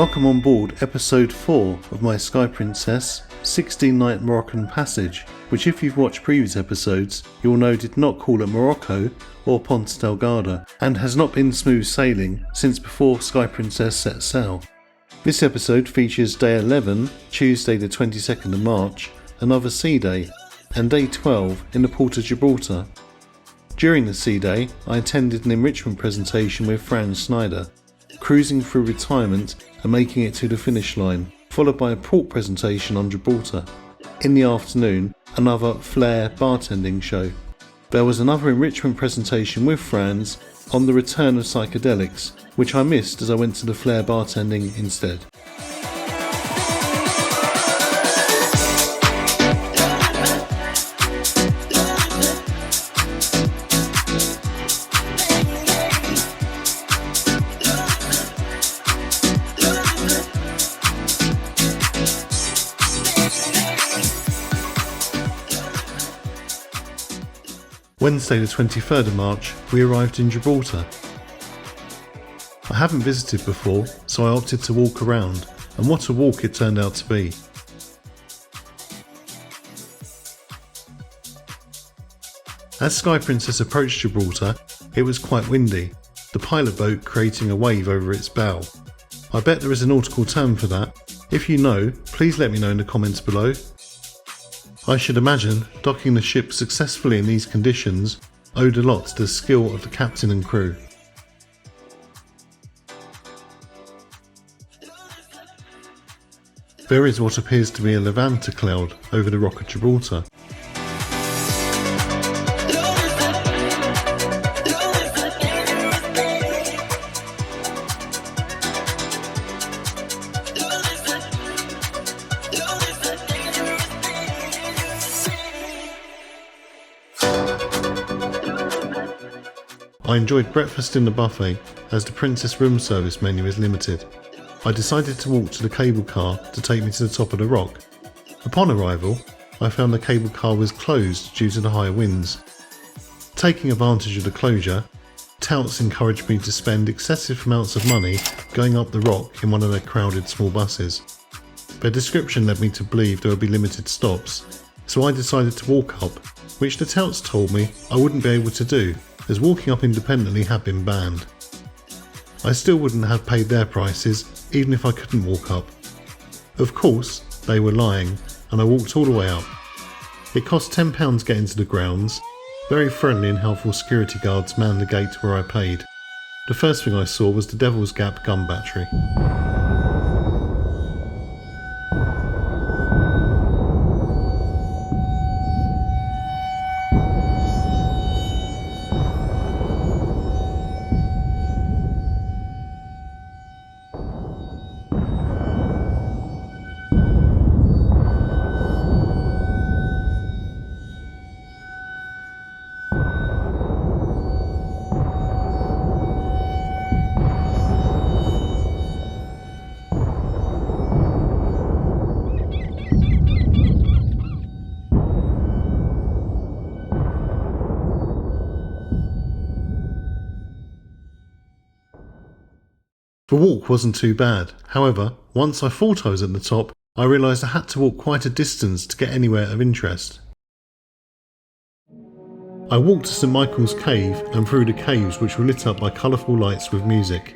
Welcome on board episode 4 of my Sky Princess 16-night Moroccan Passage, which if you've watched previous episodes, you'll know did not call at Morocco or Ponta Delgada, and has not been smooth sailing since before Sky Princess set sail. This episode features day 11, Tuesday the 22nd of March, another sea day, and day 12 in the port of Gibraltar. During the sea day, I attended an enrichment presentation with Fran Snyder, cruising through retirement and making it to the finish line, followed by a port presentation on Gibraltar. In the afternoon, another flair bartending show. There was another enrichment presentation with Fran's on the return of psychedelics, which I missed as I went to the flair bartending instead. Wednesday the 23rd of March, we arrived in Gibraltar. I haven't visited before, so I opted to walk around, and what a walk it turned out to be. As Sky Princess approached Gibraltar, it was quite windy, the pilot boat creating a wave over its bow. I bet there is a nautical term for that. If you know, please let me know in the comments below. I should imagine docking the ship successfully in these conditions owed a lot to the skill of the captain and crew. There is what appears to be a Levanta cloud over the Rock of Gibraltar. I enjoyed breakfast in the buffet as the Princess room service menu is limited. I decided to walk to the cable car to take me to the top of the rock. Upon arrival, I found the cable car was closed due to the high winds. Taking advantage of the closure, touts encouraged me to spend excessive amounts of money going up the rock in one of their crowded small buses. Their description led me to believe there would be limited stops, so I decided to walk up, which the touts told me I wouldn't be able to do, as walking up independently had been banned. I still wouldn't have paid their prices even if I couldn't walk up. Of course, they were lying, and I walked all the way up. It cost £10 to get into the grounds. Very friendly and helpful security guards manned the gate where I paid. The first thing I saw was the Devil's Gap gun battery. The walk wasn't too bad. However, once I thought I was at the top, I realised I had to walk quite a distance to get anywhere of interest. I walked to St Michael's Cave and through the caves, which were lit up by colourful lights with music.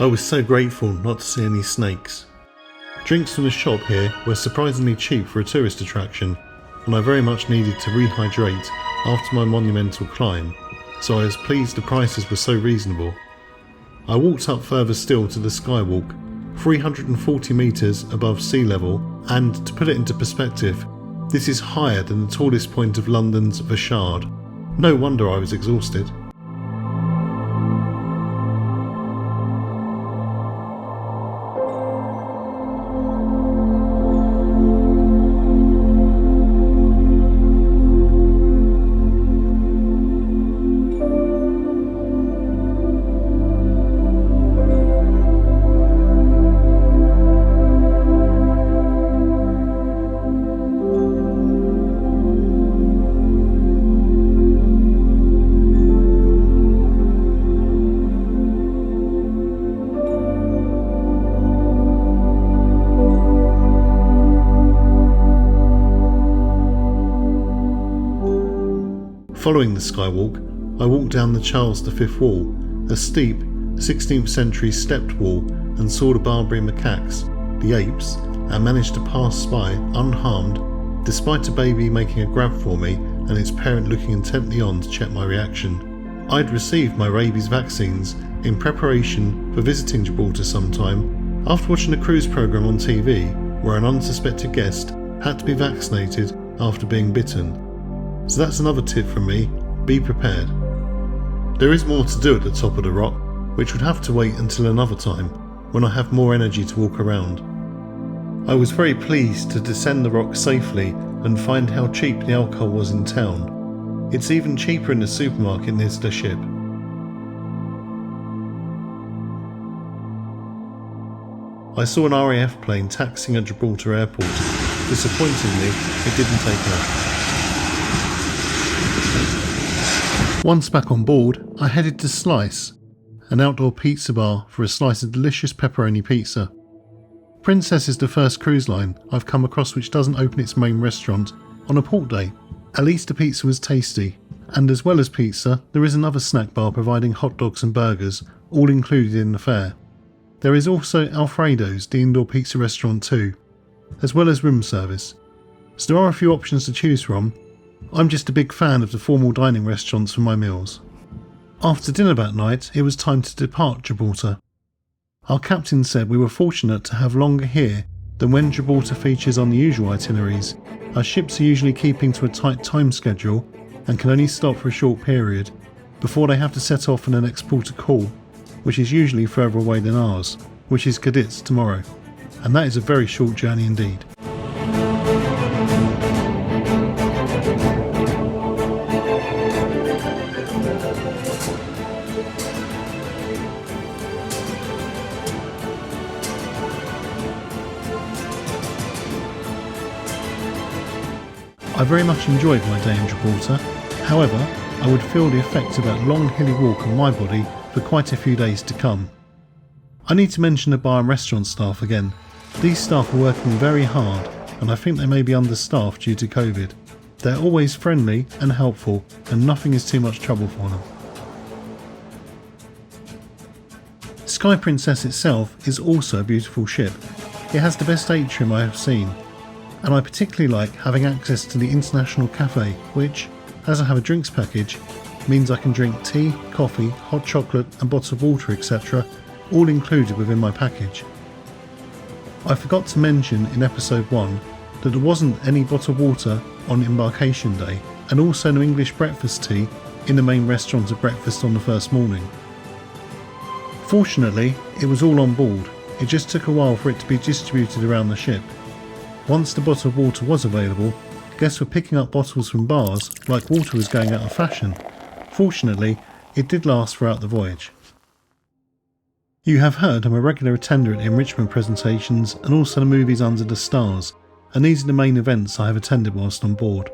I was so grateful not to see any snakes. Drinks from the shop here were surprisingly cheap for a tourist attraction, and I very much needed to rehydrate after my monumental climb, so I was pleased the prices were so reasonable. I walked up further still to the skywalk, 340 metres above sea level, and to put it into perspective, this is higher than the tallest point of London's The Shard. No wonder I was exhausted. Following the skywalk, I walked down the Charles V Wall, a steep 16th century stepped wall, and saw the Barbary macaques, the apes, and managed to pass by unharmed despite a baby making a grab for me and its parent looking intently on to check my reaction. I'd received my rabies vaccines in preparation for visiting Gibraltar sometime after watching a cruise programme on TV where an unsuspected guest had to be vaccinated after being bitten. So that's another tip from me, be prepared. There is more to do at the top of the rock, which would have to wait until another time, when I have more energy to walk around. I was very pleased to descend the rock safely and find how cheap the alcohol was in town. It's even cheaper in the supermarket near the ship. I saw an RAF plane taxiing at Gibraltar Airport. Disappointingly, it didn't take off. Once back on board, I headed to Slice, an outdoor pizza bar, for a slice of delicious pepperoni pizza. Princess is the first cruise line I've come across which doesn't open its main restaurant on a port day. At least the pizza was tasty, and as well as pizza, there is another snack bar providing hot dogs and burgers, all included in the fare. There is also Alfredo's, the indoor pizza restaurant too, as well as room service. So there are a few options to choose from. I'm just a big fan of the formal dining restaurants for my meals. After dinner that night, it was time to depart Gibraltar. Our captain said we were fortunate to have longer here than when Gibraltar features on the usual itineraries. Our ships are usually keeping to a tight time schedule and can only stop for a short period before they have to set off on the next port of call, which is usually further away than ours, which is Cadiz tomorrow. And that is a very short journey indeed. I very much enjoyed my day in Gibraltar. However, I would feel the effect of that long hilly walk on my body for quite a few days to come. I need to mention the bar and restaurant staff again. These staff are working very hard, and I think they may be understaffed due to COVID. They're always friendly and helpful, and nothing is too much trouble for them. Sky Princess itself is also a beautiful ship. It has the best atrium I have seen, and I particularly like having access to the International Cafe, which, as I have a drinks package, means I can drink tea, coffee, hot chocolate and bottles of water, etc., all included within my package. I forgot to mention in episode 1 that there wasn't any bottled water on embarkation day, and also no English breakfast tea in the main restaurant at breakfast on the first morning. Fortunately, it was all on board. It just took a while for it to be distributed around the ship. Once the bottle of water was available, guests were picking up bottles from bars like water was going out of fashion. Fortunately, it did last throughout the voyage. You have heard I'm a regular attender at enrichment presentations and also the movies Under the Stars, and these are the main events I have attended whilst on board.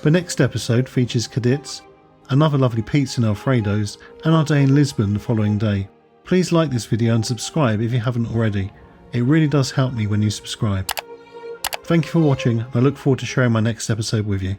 The next episode features Cadiz, another lovely pizza in Alfredo's, and our day in Lisbon the following day. Please like this video and subscribe if you haven't already. It really does help me when you subscribe. Thank you for watching, and I look forward to sharing my next episode with you.